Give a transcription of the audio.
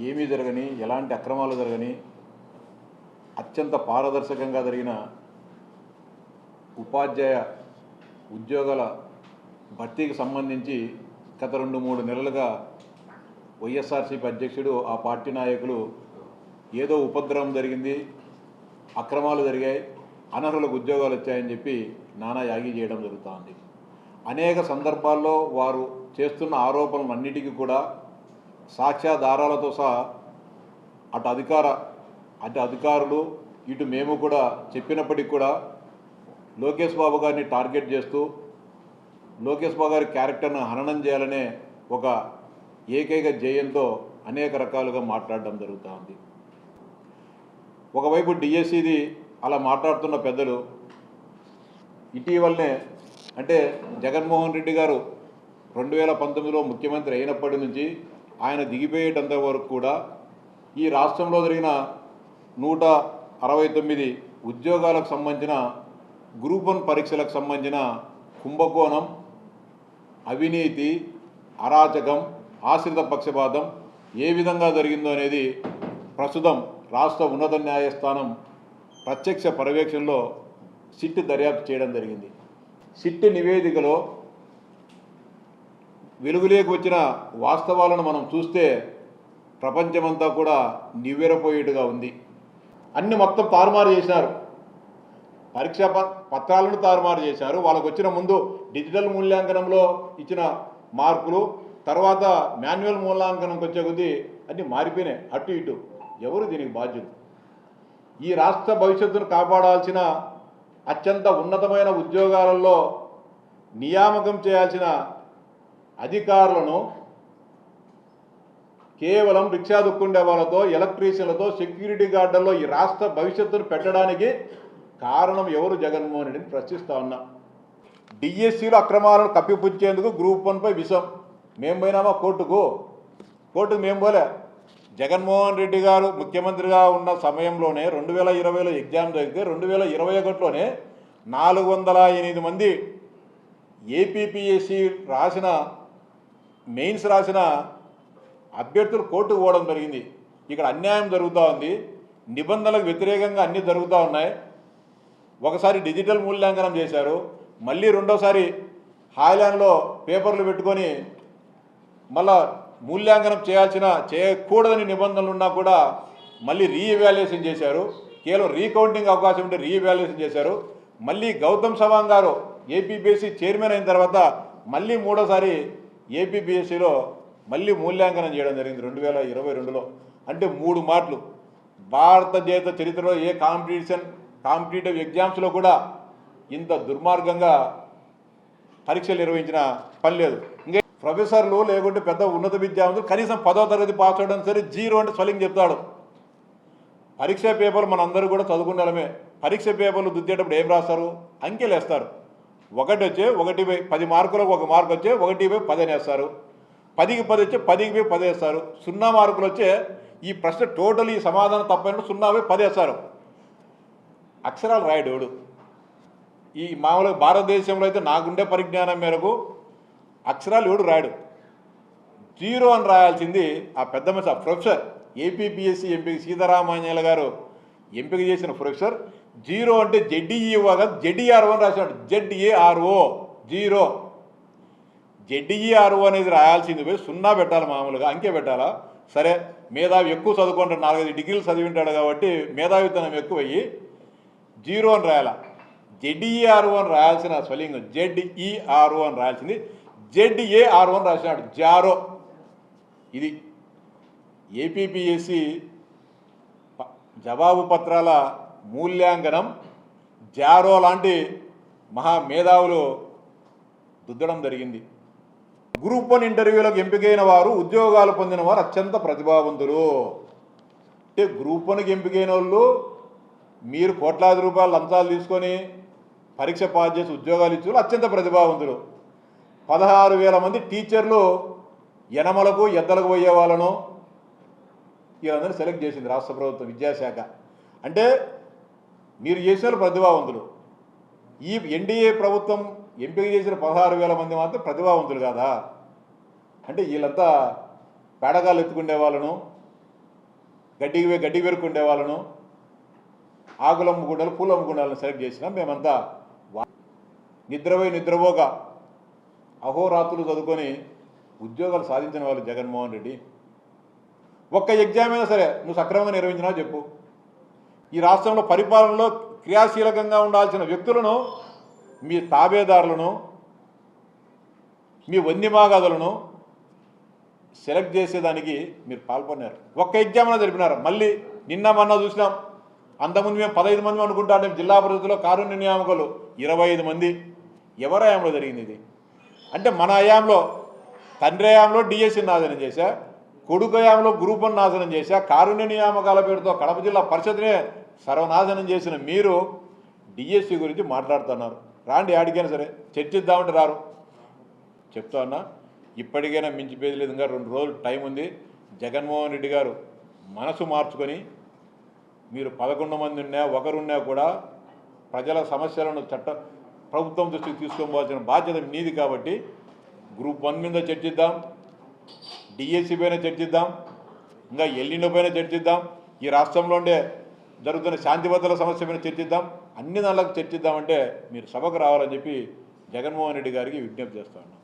ఏమీ జరగని, ఎలాంటి అక్రమాలు జరగని, అత్యంత పారదర్శకంగా జరిగిన ఉపాధ్యాయ ఉద్యోగాల భర్తీకి సంబంధించి గత 2-3 నెలలుగా వైఎస్ఆర్సీపీ అధ్యక్షుడు, ఆ పార్టీ నాయకులు ఏదో ఉపద్రవం జరిగింది, అక్రమాలు జరిగాయి, అనర్హులకు ఉద్యోగాలు వచ్చాయని చెప్పి నానా యాగి చేయడం జరుగుతోంది. అనేక సందర్భాల్లో వారు చేస్తున్న ఆరోపణలన్నిటికీ కూడా సాక్ష్యాధారాలతో సహా అటు అధికారులు ఇటు మేము కూడా చెప్పినప్పటికీ కూడా లోకేష్ బాబు గారిని టార్గెట్ చేస్తూ లోకేష్ బాబు గారి క్యారెక్టర్ను హననం చేయాలనే ఒక ఏకైక ధ్యేయంతో అనేక రకాలుగా మాట్లాడడం జరుగుతోంది. ఒకవైపు డిఎస్సిది అలా మాట్లాడుతున్న పెద్దలు ఇటీవలనే అంటే జగన్మోహన్ రెడ్డి గారు 2019లో ముఖ్యమంత్రి అయినప్పటి నుంచి ఆయన దిగిపోయేటంత వరకు కూడా ఈ రాష్ట్రంలో జరిగిన 169 ఉద్యోగాలకు సంబంధించిన గ్రూప్ 1 పరీక్షలకు సంబంధించిన కుంభకోణం, అవినీతి, అరాచకం, ఆశ్రిత పక్షపాతం ఏ విధంగా జరిగిందో అనేది ప్రస్తుతం రాష్ట్ర ఉన్నత న్యాయస్థానం ప్రత్యక్ష పర్యవేక్షణలో సిట్ దర్యాప్తు చేయడం జరిగింది. సిట్ నివేదికలో వెలుగులోకి వచ్చిన వాస్తవాలను మనం చూస్తే ప్రపంచమంతా కూడా నివ్వెరపోయేట్టుగా ఉంది. అన్ని మొత్తం తారుమారు చేశారు, పరీక్షా పత్రాలను తారుమారు చేశారు. వాళ్ళకు వచ్చిన ముందు డిజిటల్ మూల్యాంకనంలో ఇచ్చిన మార్కులు, తర్వాత మాన్యువల్ మూల్యాంకనంకి వచ్చే కొద్దీ అన్నీ మారిపోయినాయి అటు ఇటు. ఎవరు దీనికి బాధ్యులు? ఈ రాష్ట్ర భవిష్యత్తును కాపాడాల్సిన అత్యంత ఉన్నతమైన ఉద్యోగాలలో నియామకం చేయాల్సిన అధికారులను కేవలం రిక్షా దుక్కుండే వాళ్ళతో, ఎలక్ట్రీషియన్లతో, సెక్యూరిటీ గార్డుల్లో ఈ రాష్ట్ర భవిష్యత్తును పెట్టడానికి కారణం ఎవరు? జగన్మోహన్ రెడ్డిని ప్రశ్నిస్తా ఉన్నా. డిఎస్సీలో అక్రమాలను కప్పిపుచ్చేందుకు గ్రూప్ 1పై విషం. మేము పోయినామా కోర్టుకు మేము పోలే. జగన్మోహన్ రెడ్డి గారు ముఖ్యమంత్రిగా ఉన్న సమయంలోనే 2020లో ఎగ్జామ్ జరిగితే 2021లోనే 408 మంది ఏపీపీఎస్సీ రాసిన మెయిన్స్ రాసిన అభ్యర్థులు కోర్టుకు పోవడం జరిగింది. ఇక్కడ అన్యాయం జరుగుతూ ఉంది, నిబంధనలకు వ్యతిరేకంగా అన్నీ జరుగుతూ ఉన్నాయి. ఒకసారి డిజిటల్ మూల్యాంకనం చేశారు, మళ్ళీ రెండోసారి హాయ్లాండ్లో పేపర్లు పెట్టుకొని మళ్ళా మూల్యాంకనం చేయకూడదని నిబంధనలు ఉన్నా కూడా మళ్ళీ రీఇవాల్యుయేషన్ చేశారు. కేవలం రీకౌంటింగ్ అవకాశం ఉంటే రీఇవాల్యుయేషన్ చేశారు. మళ్ళీ గౌతమ్ సవాంగ్ గారు ఏపీపీఎస్సీ చైర్మన్ అయిన తర్వాత మళ్ళీ మూడోసారి ఏపీపీఎస్సీలో మళ్ళీ మూల్యాంకనం చేయడం జరిగింది 2022లో. అంటే 3 మాటలు. భారతదేశ చరిత్రలో ఏ కాంపిటేటివ్ ఎగ్జామ్స్లో కూడా ఇంత దుర్మార్గంగా పరీక్షలు నిర్వహించిన పని లేదు. ఇంకా ప్రొఫెసర్లు లేకుంటే పెద్ద ఉన్నత విద్యావంతులు కనీసం 10వ తరగతి పాస్ అవడం సరే, 0 అంటే స్పెల్లింగ్ చెప్తాడు. పరీక్ష పేపర్లు మనందరూ కూడా చదువుకునే పరీక్ష పేపర్లు దిద్దేటప్పుడు ఏం రాస్తారు? అంకెలు వేస్తారు. 1/10 మార్కులకు 1 మార్కు వచ్చే 1/10 అని వేస్తారు. 10కి 10 వచ్చే 10కి 10 వేస్తారు. 0 మార్కులు వచ్చే ఈ ప్రశ్న టోటల్ ఈ సమాధానం తప్పైనప్పుడు 0/10 వేస్తారు. అక్షరాలు రాయడు. ఈ మామూలుగా భారతదేశంలో అయితే నాకుండే పరిజ్ఞానం మేరకు అక్షరాలు ఎవడు రాయడు. 0 అని రాయాల్సింది ఆ పెద్ద మనిషి, ఆ ప్రొఫెసర్, ఏపీపీఎస్సీ ఎంపిక సీతారామాంజనేయులు గారు ఎంపిక చేసిన ప్రొఫెసర్ 0 అంటే జెడ్ఈఓగా జెడ్ఈఆర్ఓ అని రాశాడు. జెడ్ఏఆర్ఓ 0. జెడ్ఈఆర్ఓ అనేది రాయాల్సింది పోయి 0 పెట్టాలి. మామూలుగా అంకె పెట్టాలా? సరే, మేధావి ఎక్కువ చదువుకుంటాడు, 4-5 డిగ్రీలు చదివి ఉంటాడు కాబట్టి మేధావితనం ఎక్కువయ్యి 0 అని రాయాల. జెడ్ఈఆర్ఓ అని రాయాల్సిన స్పెల్లింగ్ జెడ్ఈఆర్ఓ అని రాయాల్సింది జెడ్ఏఆర్ఓ అని రాసినాడు. జారో. ఇది ఏపీపీఎస్సీ జవాబు పత్రాల మూల్యాంకనం జారో లాంటి మహా మేధావులు దుద్దడం జరిగింది. గ్రూప్ 1 ఇంటర్వ్యూలకు ఎంపికైన వారు, ఉద్యోగాలు పొందిన వారు అత్యంత ప్రతిభావంతులు. అంటే గ్రూప్ 1కి ఎంపికైన వాళ్ళు మీరు కోట్లాది రూపాయలు లంచాలు తీసుకొని పరీక్ష పాస్ చేసి ఉద్యోగాలు ఇచ్చే వాళ్ళు అత్యంత ప్రతిభావంతులు. 16,000 మంది టీచర్లు యనమలకు ఎద్దలకు పోయే వాళ్ళను వీళ్ళందరినీ సెలెక్ట్ చేసింది రాష్ట్ర ప్రభుత్వం విద్యాశాఖ. అంటే మీరు చేసిన ప్రతిభావంతులు. ఈ ఎన్డీఏ ప్రభుత్వం ఎంపిక చేసిన 16,000 మంది మాత్రం ప్రతిభావంతులు కాదా? అంటే వీళ్ళంతా పేడగాలు ఎత్తుకునే వాళ్ళను, గడ్డికి పెరుక్కుండే వాళ్ళను, ఆకులు అమ్ముకుండాలు, పూలు అమ్ముకుండాలను సెలెక్ట్ చేసినాం. మేమంతా నిద్రపోగా అహోరాత్రులు చదువుకొని ఉద్యోగాలు సాధించిన వాళ్ళు జగన్మోహన్ రెడ్డి. ఒక్క ఎగ్జామ్ అయినా సరే నువ్వు సక్రమంగా నిర్వహించినావు చెప్పు. ఈ రాష్ట్రంలో పరిపాలనలో క్రియాశీలకంగా ఉండాల్సిన వ్యక్తులను, మీ తాబేదారులను, మీ వన్యమాగాదులను సెలెక్ట్ చేసేదానికి మీరు పాల్పడినారు. ఒక్క ఎగ్జామ్ అయినా జరిపినారు. మళ్ళీ నిన్న మొన్న చూసినాం. అంతకుముందు మేము 15 మంది అనుకుంటాం. జిల్లా పరిషత్తులో కారుణ్య నియామకులు 25 మంది. ఎవరి హయాంలో జరిగింది ఇది? అంటే మన హయాంలో తండ్రి హయాంలో డిఎస్సి నాశనం చేశా, కొడుకు హయాంలో గ్రూప్ 1 నాశనం చేశా, కారుణ్య నియామకాల పేరుతో కడప జిల్లా పరిషత్నే సర్వనాశనం చేసిన మీరు డిఎస్సి గురించి మాట్లాడుతున్నారు. రాండి, ఆడికైనా సరే చర్చిద్దామంటే రారు. చెప్తా ఉన్నా, ఇప్పటికైనా మించిపోయేది లేదు. ఇంకా 2 రోజులు టైం ఉంది. జగన్మోహన్ రెడ్డి గారు మనసు మార్చుకొని, మీరు 11 మంది ఉన్నా, ఒకరున్నా కూడా ప్రజల సమస్యలను ప్రభుత్వం దృష్టికి తీసుకోవాల్సిన బాధ్యత మీది. కాబట్టి గ్రూప్ 1 మీద చర్చిద్దాం, డిఎస్సి పైన చర్చిద్దాం, ఇంకా ఎల్లిండి పైన చర్చిద్దాం, ఈ రాష్ట్రంలో ఉండే జరుగుతున్న శాంతి భద్రతల సమస్య పైన చర్చిద్దాం. అన్ని దానిలకు చర్చిద్దామంటే మీరు సభకు రావాలని చెప్పి జగన్మోహన్ రెడ్డి గారికి విజ్ఞప్తి చేస్తా ఉన్నాం.